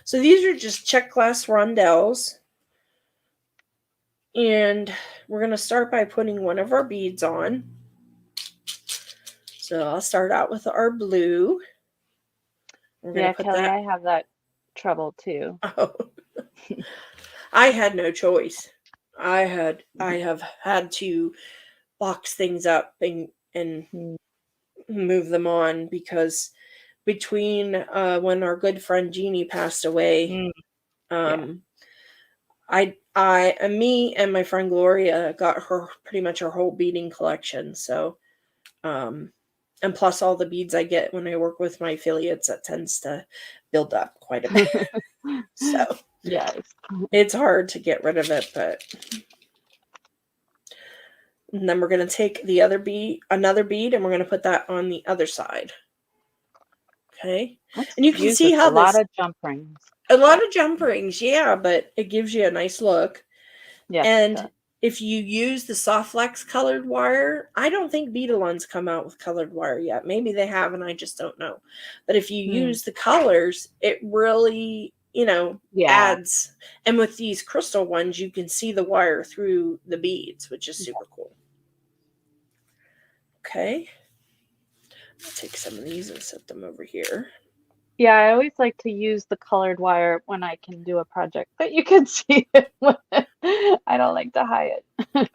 So these are just check glass rondelles. And we're going to start by putting one of our beads on. So I'll start out with our blue. We're going to put Kelly, that. I have that trouble too. Oh. I had no choice. I have had to box things up and move them on because between when our good friend Jeannie passed away, me and my friend Gloria got her pretty much her whole beading collection. So, and plus all the beads I get when I work with my affiliates, that tends to build up quite a bit. So, yes, it's hard to get rid of it, but. And then we're going to take the another bead, and we're going to put that on the other side. Okay. And you can see how a lot of jump rings. A lot of jump rings, yeah, but it gives you a nice look. Yes. And if you use the soft flex colored wire, I don't think Beadalons come out with colored wire yet. Maybe they have, and I just don't know. But if you use the colors, it really, adds. And with these crystal ones, you can see the wire through the beads, which is super cool. Okay. I'll take some of these and set them over here. Yeah, I always like to use the colored wire when I can do a project that you can see it. I don't like to hide it.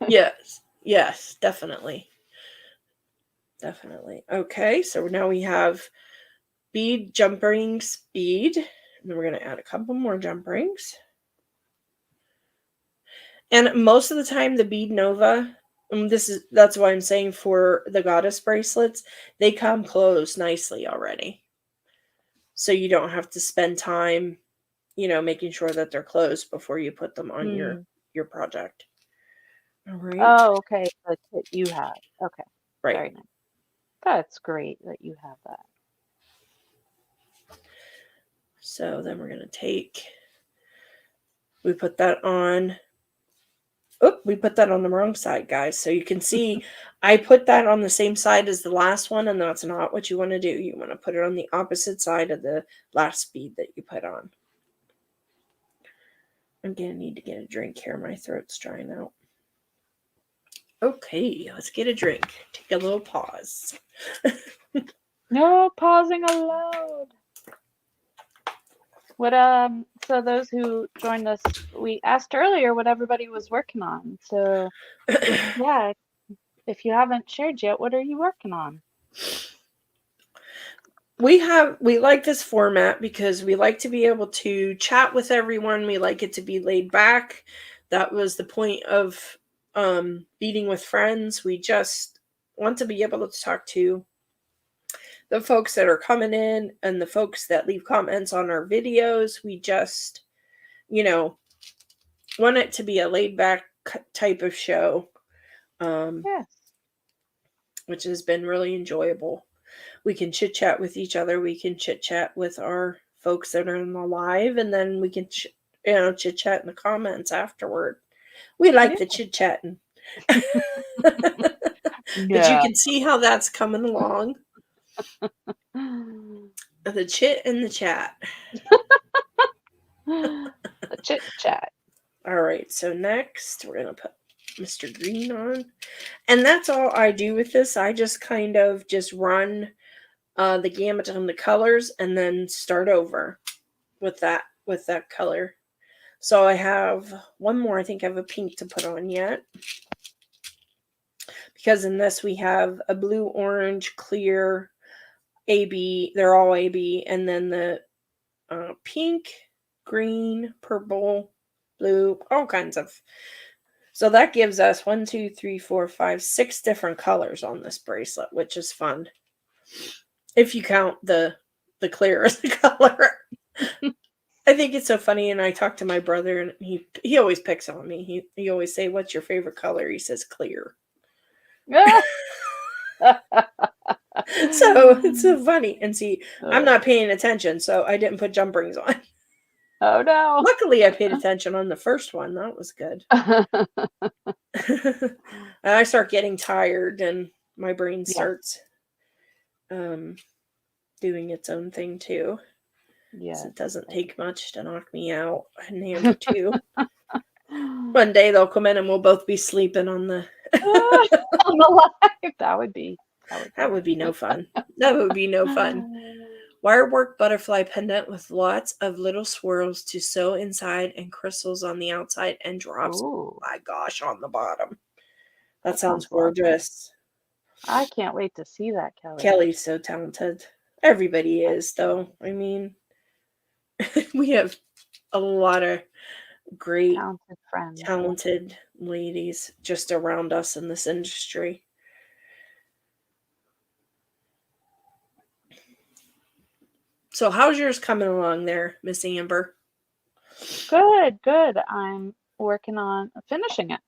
Yes, definitely. Definitely. Okay, so now we have bead, jump rings, bead. And then we're going to add a couple more jump rings. And most of the time, the Bead Nova, that's why I'm saying for the Goddess bracelets, they come closed nicely already. So you don't have to spend time, making sure that they're closed before you put them on your project. All right. Oh, okay. That's what you have. Okay. Right. Very nice. That's great that you have that. So then we're going to we put that on. Oh, we put that on the wrong side, guys. So you can see I put that on the same side as the last one, and that's not what you want to do. You want to put it on the opposite side of the last bead that you put on. I'm going to need to get a drink here. My throat's drying out. Okay, let's get a drink. Take a little pause. No pausing allowed. What so those who joined us, we asked earlier what everybody was working on. So yeah, if you haven't shared yet, what are you working on? We like this format because we like to be able to chat with everyone. We like it to be laid back. That was the point of Beading with Friends. We just want to be able to talk to the folks that are coming in and the folks that leave comments on our videos. We just, you know, want it to be a laid back type of show, Yes. which has been really enjoyable. We can chit chat with each other. We can chit chat with our folks that are in the live, and then we can, chit chat in the comments afterward. We like the chit chatting. But you Yeah. can see how that's coming along. The chit and the chat. The chit chat. All right, so next we're going to put Mr. Green on. And that's all I do with this. I just kind of just run the gamut on the colors and then start over with that color. So I have one more. I think I have a pink to put on yet. Because in this we have a blue, orange, clear, AB. They're all AB. And then the pink, green, purple, blue, all kinds of. So that gives us 1, 2, 3, 4, 5, 6 different colors on this bracelet, which is fun. If you count the clear as the color. I think it's so funny, and I talk to my brother, and he always picks on me. He always say, "What's your favorite color?" He says, "Clear." So it's so funny. And see, I'm not paying attention, so I didn't put jump rings on. Oh no. Luckily, I paid attention on the first one. That was good. And I start getting tired, and my brain starts doing its own thing too. Yeah. It doesn't take much to knock me out in hand or two. One day they'll come in and we'll both be sleeping on the On the live. That would be no fun. That would be no fun. Wirework butterfly pendant with lots of little swirls to sew inside and crystals on the outside and drops, Ooh, my gosh, on the bottom. That sounds lovely. gorgeous. I can't wait to see that, Kelly. Kelly's so talented. Everybody is, though. I mean, we have a lot of great, Talented friends. talented ladies just around us in this industry. So how's yours coming along there, Miss Amber? Good, good. I'm working on finishing it.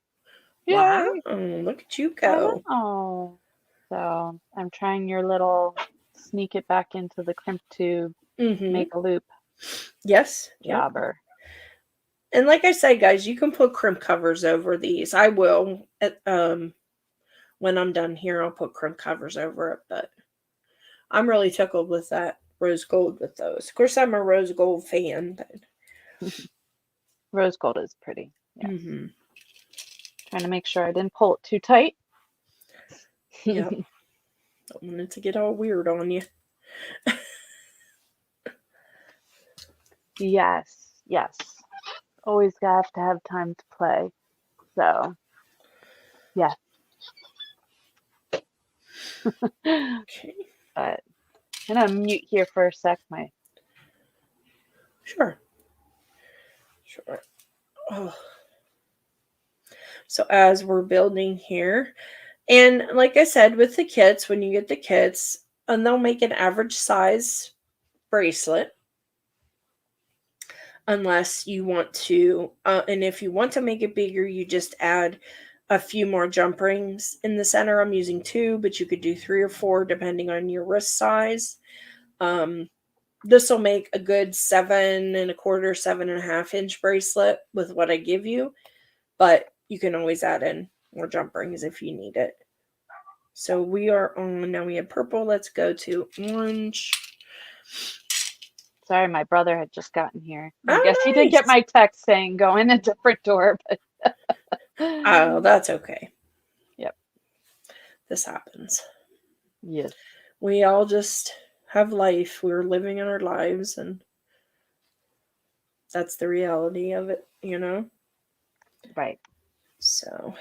Wow, Yay! look at you I go. know. So I'm trying your little sneak it back into the crimp tube, make a loop Yes. jobber. And like I said, guys, you can put crimp covers over these. I will. When I'm done here, I'll put crimp covers over it. But I'm really tickled with that rose gold with those. Of course, I'm a rose gold fan. But Rose gold is pretty. Yeah. mm-hmm. Trying to make sure I didn't pull it too tight. Yep. Don't want it to get all weird on you. Yes, yes. Always have to have time to play. So, yeah. Okay. But I'm gonna mute here for a sec. Sure. Oh. So as we're building here, and like I said, with the kits, when you get the kits, and they'll make an average size bracelet. Unless you want to, and if you want to make it bigger, you just add a few more jump rings in the center. I'm using 2, but you could do 3 or 4 depending on your wrist size. This will make a good 7.25, 7.5 inch bracelet with what I give you, but you can always add in more jump rings if you need it. So we are on, now we have purple. Let's go to orange. Sorry, my brother had just gotten here. I Oh, guess he did get nice. my text saying go in a different door, but Oh, that's okay. Yep. This happens. Yes. We all just have life. We're living our lives, and That's the reality of it, you know? Right. So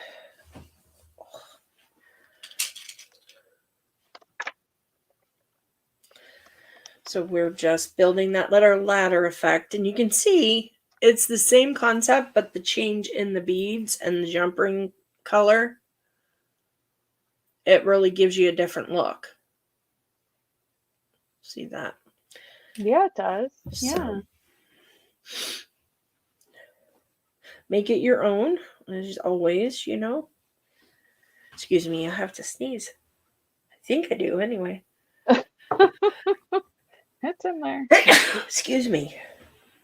we're just building that little ladder effect, and you can see it's the same concept, but the change in the beads and the jump ring color, it really gives you a different look. See that? Yeah, it does. Yeah. So, make it your own, as always, you know. Excuse me, I have to sneeze. I think I do anyway. It's in there. Excuse me.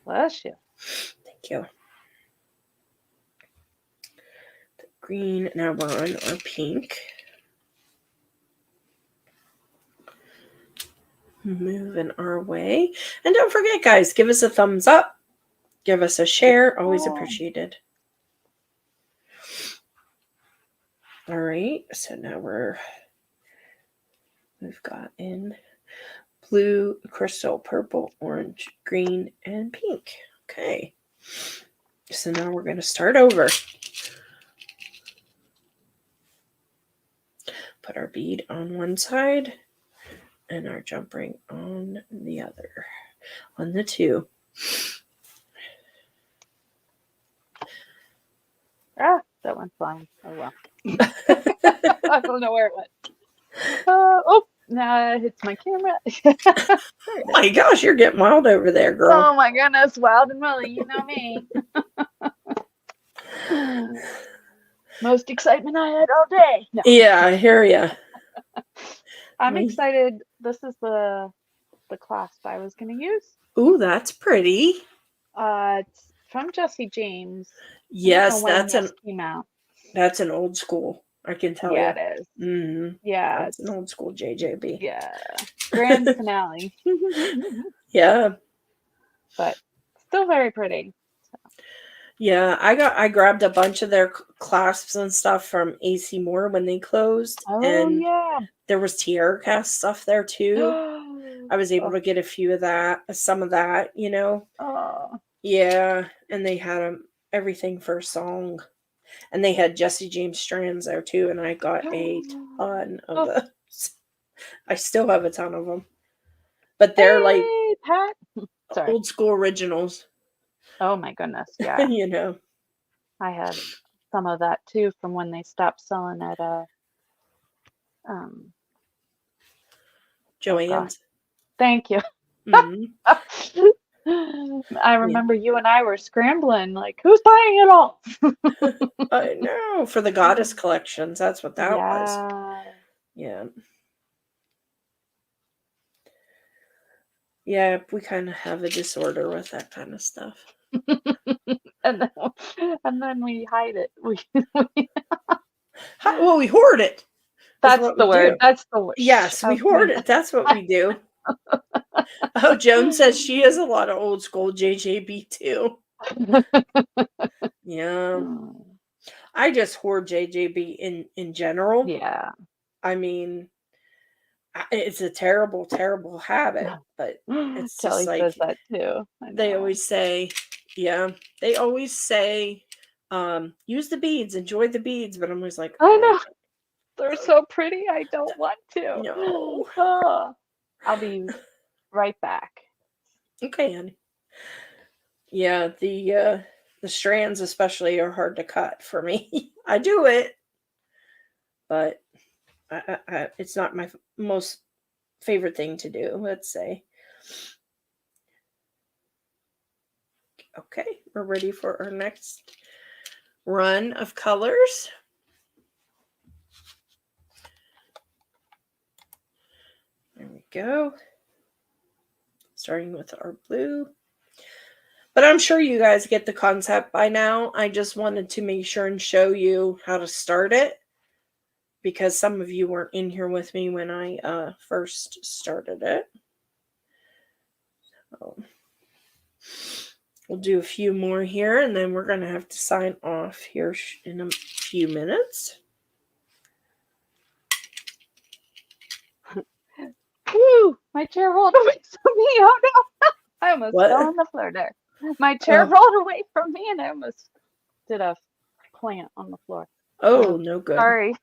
Bless you. Thank you. The green, now we're on our pink. Moving our way. And don't forget, guys, give us a thumbs up. Give us a share. Always appreciated. All right. So now we've got in blue, crystal, purple, orange, green, and pink. Okay. So now we're going to start over. Put our bead on one side and our jump ring on the other, on the two. Ah, that went flying. Oh, well. I don't know where it went. Oh, now it hits my camera. Oh my gosh, you're getting wild over there, girl. Oh my goodness, wild and woolly, you know me. Most excitement I had all day. No. Yeah, I hear ya. I'm excited. This is the clasp I was going to use. Ooh, that's pretty. It's from Jesse James. Yes, came out. That's an old school. I can tell you. Yeah, it is. Mm-hmm. Yeah, it's an old school JJB. Yeah, grand finale. Yeah, but still very pretty. So. Yeah, I grabbed a bunch of their clasps and stuff from AC Moore when they closed. Oh, and yeah. There was Tierra Cast stuff there too. I was able to get some of that, you know. Oh. Yeah, and they had everything for a song. And they had Jesse James strands there too, and I got a ton of those. I still have a ton of them. But they're Pat. Sorry. Old school originals. Oh my goodness, yeah. You know. I had some of that too from when they stopped selling at Joann's. Thank you. Mm-hmm. I remember you and I were scrambling, like, who's buying it all? I know, for the Goddess collections. That's what that was. Yeah. Yeah, we kind of have a disorder with that kind of stuff. and then we hide it. We hoard it. That's the word. Do. That's the word. Yes, we hoard it. That's what we do. Oh, Joan says she has a lot of old school JJB too. Yeah. I just hoard JJB in general. Yeah. I mean, it's a terrible, terrible habit, but it's Kelly just like says that too. They always say, use the beads, enjoy the beads, but I'm always like, I know. They're so pretty. I don't want to. No. I'll be right back. Okay, honey. Yeah, the strands especially are hard to cut for me. I do it, but it's not my most favorite thing to do, let's say. Okay, we're ready for our next run of colors. There we go. Starting with our blue. But I'm sure you guys get the concept by now. I just wanted to make sure and show you how to start it, because some of you weren't in here with me when I first started it. So we'll do a few more here, and then we're going to have to sign off here in a few minutes. Woo! My chair rolled away from me. Oh no! I almost fell on the floor there. My chair rolled away from me and I almost did a plant on the floor. Oh, no good. Sorry.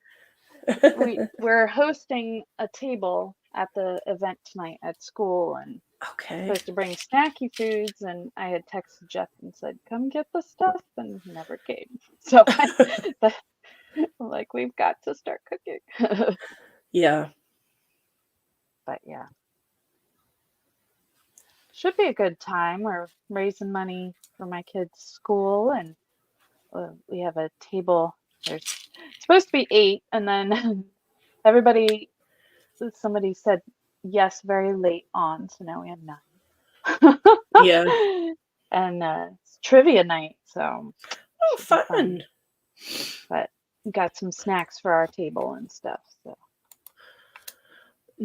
We're hosting a table at the event tonight at school and Okay. supposed to bring snacky foods, and I had texted Jeff and said, come get the stuff, and he never came. So I'm like, we've got to start cooking. Yeah. But yeah. Should be a good time. We're raising money for my kids' school, and we have a table. There's supposed to be 8, and then somebody said yes very late on, so now we have 9. Yeah. And it's trivia night, so Oh, fun. but we got some snacks for our table and stuff. So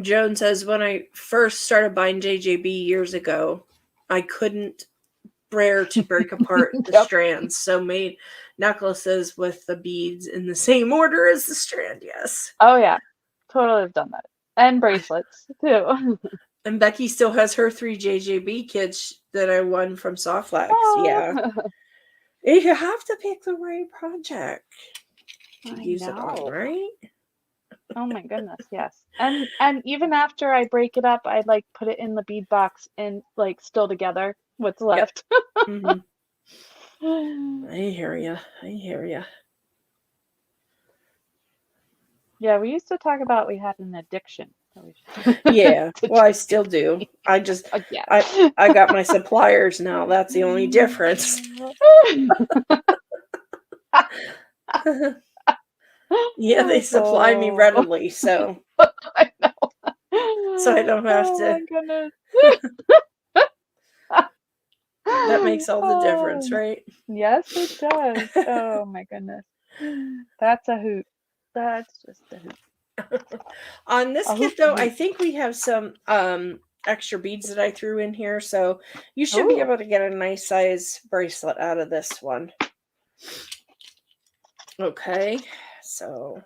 Joan says, when I first started buying JJB years ago, I couldn't bear to break apart the strands, so made necklaces with the beads in the same order as the strand. Yes. Oh yeah, totally have done that, and bracelets too. And Becky still has her 3 JJB kits that I won from Softlex. Yeah. You have to pick the right project to use it on, right? Oh my goodness, yes. And even after I break it up, I like put it in the bead box and like still together what's left. Mm-hmm. I hear you. I hear you. Yeah, we used to talk about we had an addiction. Yeah, well, I still do. I just, I got my suppliers now. That's the only difference. Yeah, they supply me readily, so I know. So I don't have to. My goodness. That makes all the difference, right? Yes, it does. Oh my goodness. That's a hoot. That's just a hoot. On this kit, though, I think we have some extra beads that I threw in here, so you should be able to get a nice size bracelet out of this one. Okay, so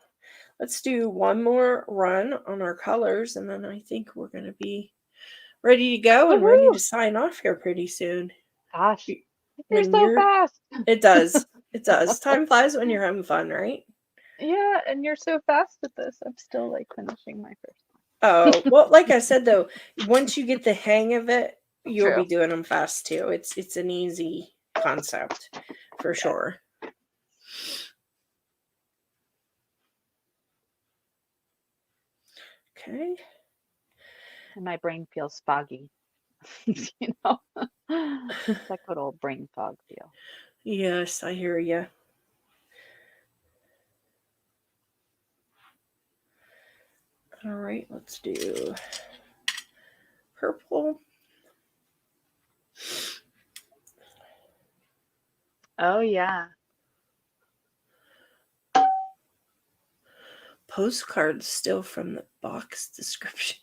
let's do one more run on our colors, and then I think we're going to be ready to go and ready to sign off here pretty soon. Gosh, you're so fast. It does. It does. Time flies when you're having fun, right? Yeah, and you're so fast at this. I'm still like finishing my first one. Oh, well, like I said, though, once you get the hang of it, you'll be doing them fast too. It's an easy concept for sure. Okay. And my brain feels foggy. You know, it's like good old brain fog feel. Yes, I hear you. All right, let's do purple. Oh, yeah. Postcards still from the box description.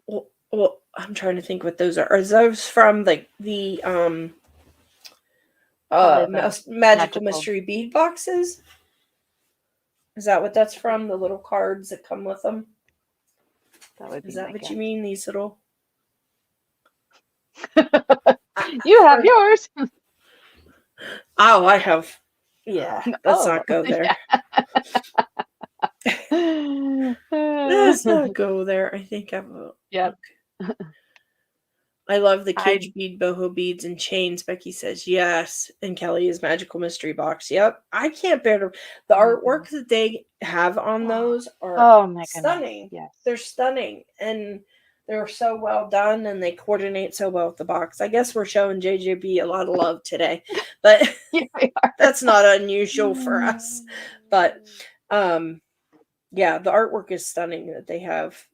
Well, I'm trying to think what those are. Are those from like the magical mystery bead boxes? Is that what that's from? The little cards that come with them? Is that what you mean? These little... You have yours. Oh, I have. Yeah, let's not go there. Let's not go there. I think I will. Yep. I love the cage bead, boho beads, and chains. Becky says yes. And Kelly is magical mystery box. Yep. I can't bear to. The artwork that they have on those are stunning. Yes. They're stunning. And they're so well done, and they coordinate so well with the box. I guess we're showing JJB a lot of love today. But that's not unusual for us. But yeah, the artwork is stunning that they have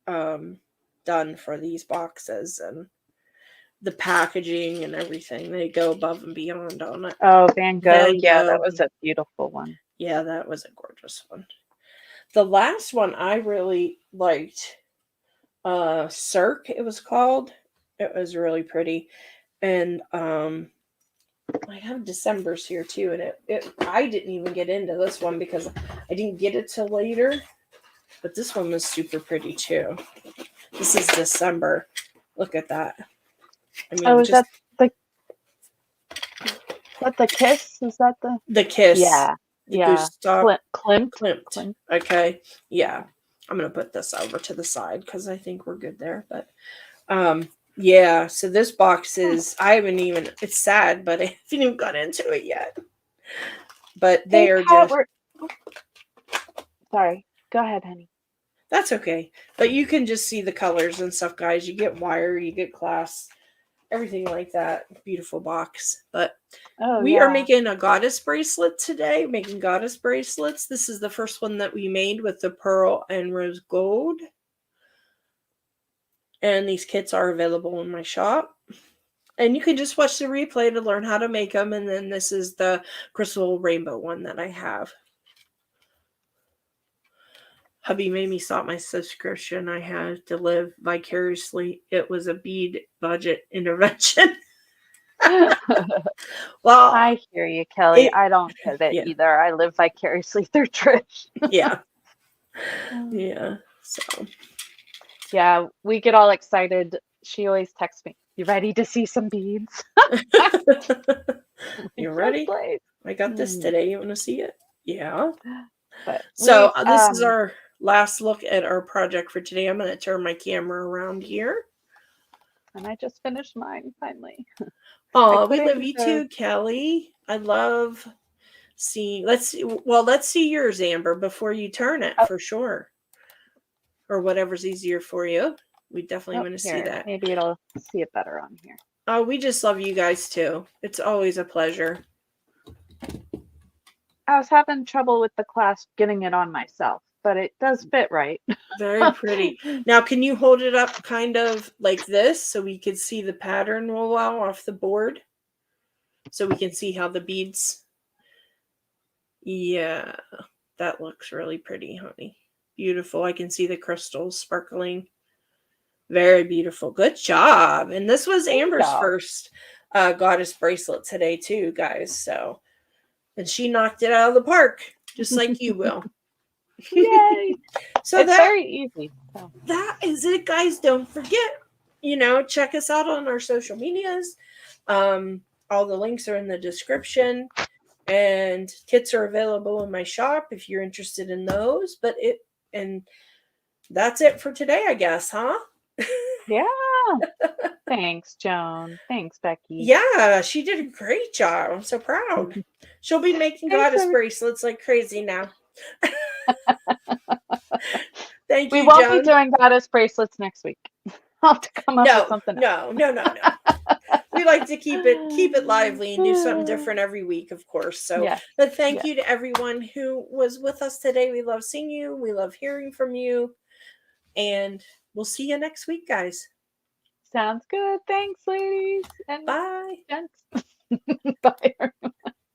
done for these boxes, and the packaging and everything. They go above and beyond on it. Oh, Van Gogh. Yeah, that was a beautiful one. Yeah, that was a gorgeous one. The last one I really liked, Cirque, it was called. It was really pretty. And I have December's here too, and I didn't even get into this one because I didn't get it till later. But this one was super pretty too. This is December. Look at that. I mean, Oh, is just that the kiss? Is that the? the kiss, Yeah, the yeah. goose stop, Klimt, Klimt. Klimt. Okay. Yeah. I'm gonna put this over to the side because I think we're good there. But yeah, so this box is I haven't even it's sad, but I haven't even got into it yet. But they Hey, are Kat, just sorry. Go ahead, honey. that's okay. But you can just see the colors and stuff, guys. You get wire, you get glass, everything like that. Beautiful box. But Oh, we are yeah. making a goddess bracelet today, making goddess bracelets. This is the first one that we made with the pearl and rose gold. And these kits are available in my shop. And you can just watch the replay to learn how to make them. And then this is the crystal rainbow one that I have. Hubby made me stop my subscription. I had to live vicariously. It was a bead budget intervention. Well, I hear you, Kelly. it, I don't get it yeah, either. I live vicariously through Trish. yeah, yeah. So, Yeah, we get all excited. She always texts me, "You ready to see some beads?" you Yes, ready? please. I got this today. You want to see it? Yeah. But So, we've this is our last look at our project for today. I'm going to turn my camera around here. and I just finished mine finally. Oh, we love you too, Kelly. I love seeing. Let's see yours, Amber, before you turn it for sure, or whatever's easier for you. We definitely want to see that. Maybe it'll see it better on here. Oh, we just love you guys too. It's always a pleasure. I was having trouble with the clasp getting it on myself, but it does fit right. Very pretty. Now, can you hold it up kind of like this so we can see the pattern real well off the board? So we can see how the beads. Yeah, that looks really pretty, honey. Beautiful. I can see the crystals sparkling. Very beautiful. Good job. And this was Amber's first goddess bracelet today too, guys. So, and she knocked it out of the park, just like you will. Yay! So it's very easy. So. That is it, guys. Don't forget, check us out on our social medias. All the links are in the description. And kits are available in my shop if you're interested in those. And that's it for today, I guess, huh? Yeah. Thanks, Joan. Thanks, Becky. Yeah, she did a great job. I'm so proud. She'll be making goddess bracelets like crazy now. Thank you, We won't Joan. be doing goddess bracelets next week. I'll have to come up with something else. No. We like to keep it lively and do something different every week, of course. So, but thank you to everyone who was with us today. We love seeing you. We love hearing from you. And we'll see you next week, guys. Sounds good. Thanks, ladies. And bye. Gents. Bye.